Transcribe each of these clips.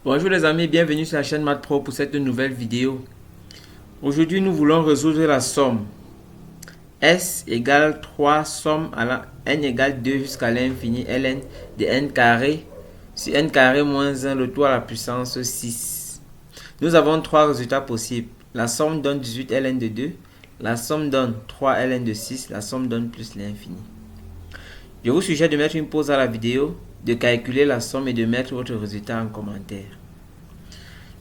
Bonjour les amis, bienvenue sur la chaîne Math Pro pour cette nouvelle vidéo. Aujourd'hui, nous voulons résoudre la somme S égale 3 somme à la n égale 2 jusqu'à l'infini ln de n carré sur n carré moins 1 le tout à la puissance 6. Nous avons trois résultats possibles. La somme donne 18 ln de 2, la somme donne 3 ln de 6, la somme donne plus l'infini. Je vous suggère de mettre une pause à la vidéo, de calculer la somme et de mettre votre résultat en commentaire.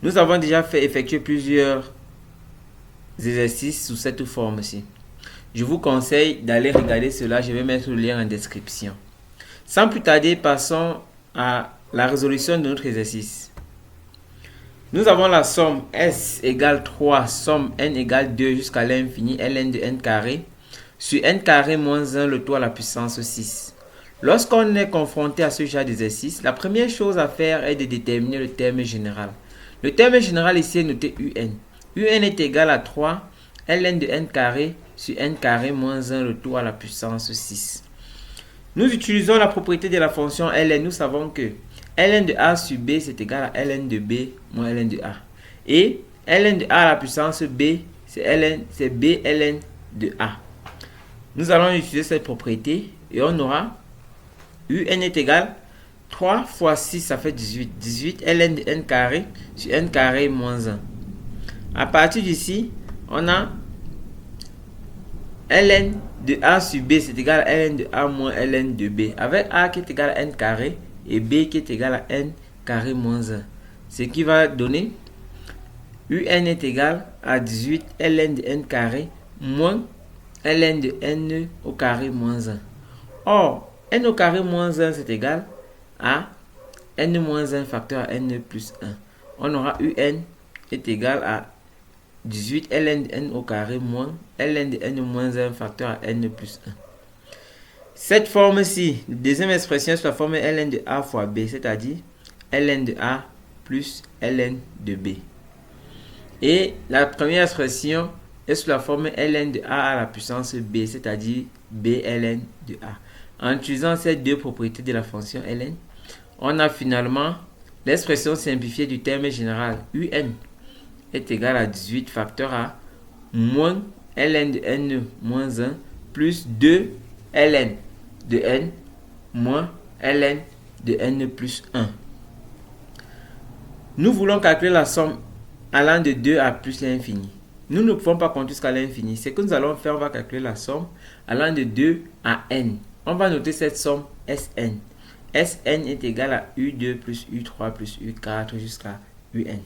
Nous avons déjà effectué plusieurs exercices sous cette forme-ci. Je vous conseille d'aller regarder cela, je vais mettre le lien en description. Sans plus tarder, passons à la résolution de notre exercice. Nous avons la somme S égale 3, somme n égale 2 jusqu'à l'infini ln de n carré sur n carré moins 1 le tout à la puissance 6. Lorsqu'on est confronté à ce genre d'exercice, la première chose à faire est de déterminer le terme général. Le terme général ici est noté UN. UN est égal à 3 ln de n carré sur n carré moins 1 le tout à la puissance 6. Nous utilisons la propriété de la fonction ln. Nous savons que ln de a sur b c'est égal à ln de b moins ln de a. Et ln de a à la puissance b c'est b ln de a. Nous allons utiliser cette propriété et on aura UN est égal 3 fois 6, ça fait 18. 18 ln de n carré sur n carré moins 1. À partir d'ici, on a ln de a sur b, c'est égal à ln de a moins ln de b. Avec a qui est égal à n carré et b qui est égal à n carré moins 1. Ce qui va donner UN est égal à 18 ln de n carré moins ln de n au carré moins 1. Or, n au carré moins 1 c'est égal à n moins 1 facteur à n plus 1. On aura UN est égal à 18 ln de n au carré moins ln de n moins 1 facteur à n plus 1. Cette forme-ci, la deuxième expression sous la forme ln de a fois b, c'est-à-dire ln de a plus ln de b. Et la première expression est sous la forme ln de a à la puissance b, c'est-à-dire b ln de a. En utilisant ces deux propriétés de la fonction ln, on a finalement l'expression simplifiée du terme général UN est égal à 18 facteur a moins ln de n moins 1 plus 2 ln de n moins ln de n plus 1. Nous voulons calculer la somme allant de 2 à plus l'infini. Nous ne pouvons pas compter jusqu'à l'infini. Ce que nous allons faire, on va calculer la somme allant de 2 à n. On va noter cette somme Sn. Sn est égal à U2 plus U3 plus U4 jusqu'à Un.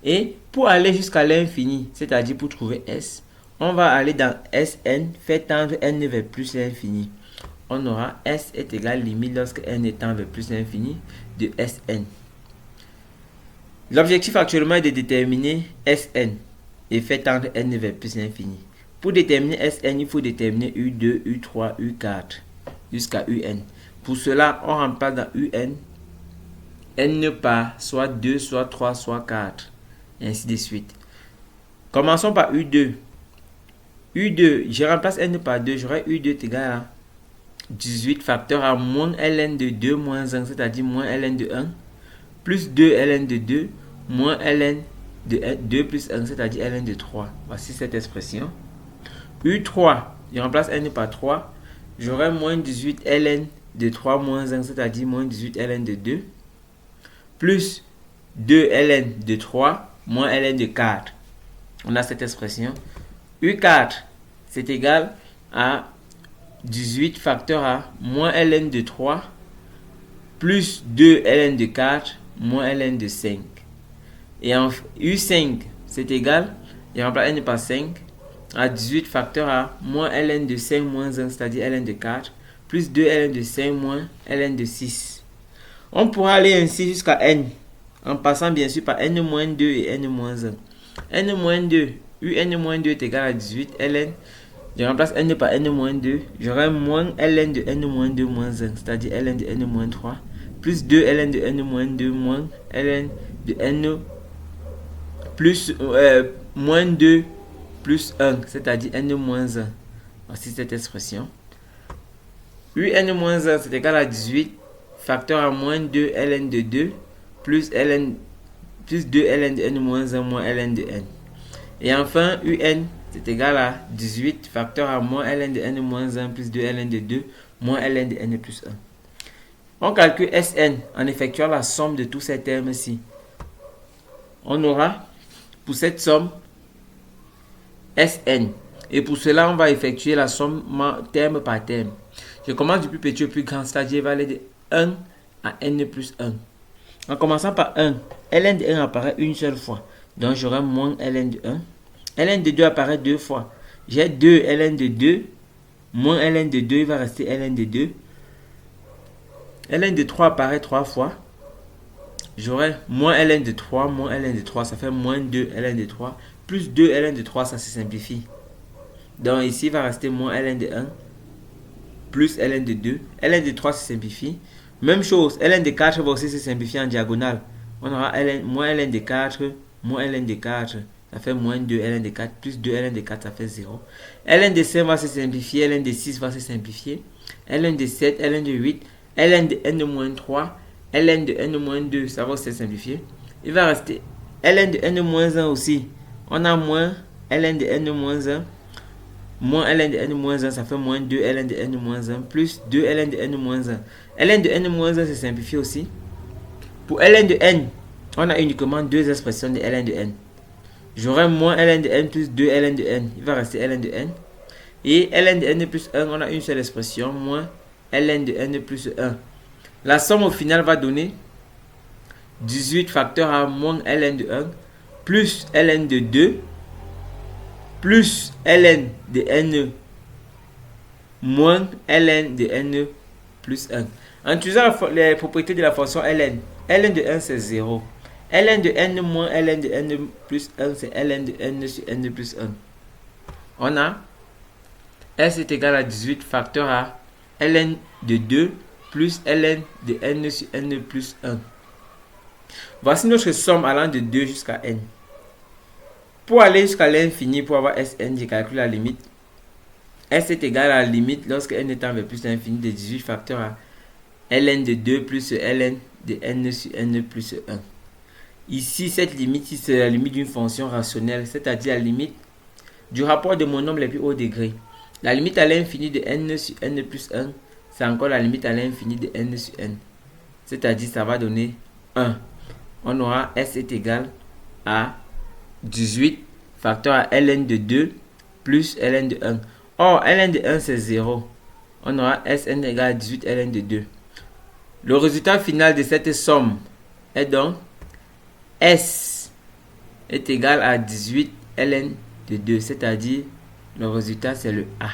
Et pour aller jusqu'à l'infini, c'est-à-dire pour trouver S, on va aller dans Sn, faire tendre n vers plus l'infini. On aura S est égal limite lorsque n est tend vers plus l'infini de Sn. L'objectif actuellement est de déterminer Sn et faire tendre n vers plus l'infini. Pour déterminer Sn, il faut déterminer U2, U3, U4 jusqu'à Un. Pour cela, on remplace dans Un n par soit 2, soit 3, soit 4, et ainsi de suite. Commençons par U2. U2, je remplace n par 2, j'aurai U2 est égal à 18 facteur à moins ln de 2 moins 1, c'est-à-dire moins ln de 1, plus 2 ln de 2, moins ln de 2 plus 1, c'est-à-dire ln de 3. Voici cette expression. U3, je remplace n par 3, j'aurai moins 18 ln de 3 moins 1, c'est-à-dire moins 18 ln de 2, plus 2 ln de 3, moins ln de 4. On a cette expression. U4, c'est égal à 18 facteur à moins ln de 3, plus 2 ln de 4, moins ln de 5. Et en U5, c'est égal, je remplace n par 5, à 18 facteur à moins ln de 5 moins 1, c'est-à-dire ln de 4, plus 2 ln de 5 moins ln de 6. On pourra aller ainsi jusqu'à n, en passant bien sûr par n-2 et n-1. n-2, un-2 est égal à 18 ln, je remplace n par n-2, j'aurai moins ln de n-2 moins 1, c'est-à-dire ln de n-3, plus 2 ln de n-2 moins ln de n plus moins 2 plus 1, c'est-à-dire n-1. Voici cette expression. Un-1 c'est égal à 18 facteur à moins 2 ln de 2 plus ln plus 2 ln de n moins 1 moins ln de n. Et enfin, un c'est égal à 18 facteur à moins ln de n moins 1 plus 2 ln de 2 moins ln de n plus 1. On calcule Sn en effectuant la somme de tous ces termes-ci. On aura pour cette somme Sn. Et pour cela, on va effectuer la somme terme par terme. Je commence du plus petit au plus grand, c'est-à-dire va aller de 1 à n plus 1. En commençant par 1, ln de 1 apparaît une seule fois. Donc j'aurai moins ln de 1. ln de 2 apparaît deux fois. J'ai 2 ln de 2 moins ln de 2, il va rester ln de 2. ln de 3 apparaît 3 fois. J'aurai moins ln de 3 moins ln de 3, ça fait moins 2 ln de 3 plus 2 ln de 3, ça se simplifie. Donc ici, il va rester moins ln de 1 plus ln de 2. ln de 3 se simplifie. Même chose, ln de 4 va aussi se simplifier en diagonale. On aura moins ln de 4 moins ln de 4. Ça fait moins 2 ln de 4 plus 2 ln de 4, ça fait 0. ln de 5 va se simplifier. ln de 6 va se simplifier. ln de 7, ln de 8, ln de n-3, ln de n-2, ça va se simplifier. Il va rester ln de n-1 aussi. On a moins ln de n-1 moins ln de n-1, ça fait moins 2 ln de n-1 plus 2 ln de n-1. ln de n-1 se simplifie aussi. Pour ln de n, on a uniquement deux expressions de ln de n. J'aurai moins ln de n plus 2 ln de n. Il va rester ln de n. Et ln de n plus 1, on a une seule expression, moins ln de n plus 1. La somme au final va donner 18 facteur à moins ln de 1 plus ln de 2 plus ln de n moins ln de n plus 1. En utilisant les propriétés de la fonction ln, ln de 1 c'est 0. ln de n moins ln de n plus 1 c'est ln de n sur n plus 1. On a S est égal à 18 facteur à ln de 2 plus ln de n sur n plus 1. Voici notre somme allant de 2 jusqu'à n. Pour aller jusqu'à l'infini, pour avoir Sn, je calcule la limite. S est égal à la limite lorsque n est vers plus l'infini de 18 facteur à ln de 2 plus ln de n sur n plus 1. Ici, cette limite, c'est la limite d'une fonction rationnelle, c'est-à-dire la limite du rapport de mon nombre les plus hauts degrés. La limite à l'infini de n sur n plus 1, c'est encore la limite à l'infini de n sur n. C'est-à-dire, ça va donner 1. On aura S est égal à 18 facteur à ln de 2 plus ln de 1. Or, ln de 1 c'est 0. On aura Sn égale à 18 ln de 2. Le résultat final de cette somme est donc S est égal à 18 ln de 2. C'est-à-dire, le résultat c'est le A.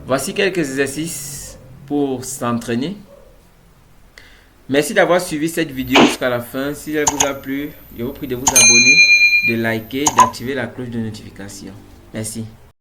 Voici quelques exercices pour s'entraîner. Merci d'avoir suivi cette vidéo jusqu'à la fin. Si elle vous a plu, je vous prie de vous abonner, de liker, d'activer la cloche de notification. Merci.